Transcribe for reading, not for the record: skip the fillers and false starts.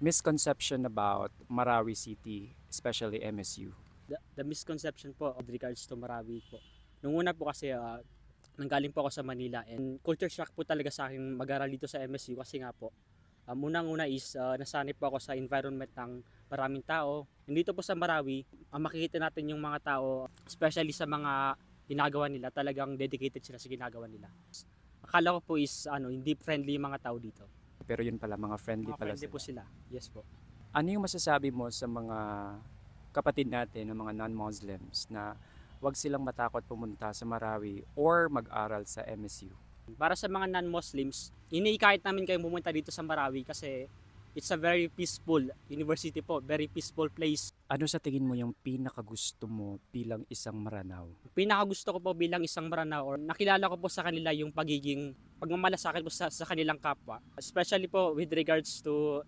Misconception about Marawi City, especially MSU. The misconception po with regards to Marawi po. Nung una po kasi nanggaling po ako sa Manila and culture shock po talaga sa akin mag-aral dito sa MSU kasi nga po unang-una is nasanay po ako sa environment ng maraming tao. Nandito po sa Marawi, makikita natin yung mga tao, especially sa mga ginagawa nila, talagang dedicated sila sa ginagawa nila. Akala ko po is hindi friendly yung mga tao dito. Pero yun pala, mga friendly Mga pala friendly sila. po sila. Yes po. Ano yung masasabi mo sa mga kapatid natin, ng mga non-Muslims na wag silang matakot pumunta sa Marawi or mag-aral sa MSU? Para sa mga non-Muslims, iniikahit namin kayong pumunta dito sa Marawi kasi it's a very peaceful university po, very peaceful place. Ano sa tingin mo yung pinakagusto mo bilang isang Maranaw? Pinakagusto ko po bilang isang Maranao or nakilala ko po sa kanila yung pagiging pagmamalasakit po sa kanilang kapwa. Especially po with regards to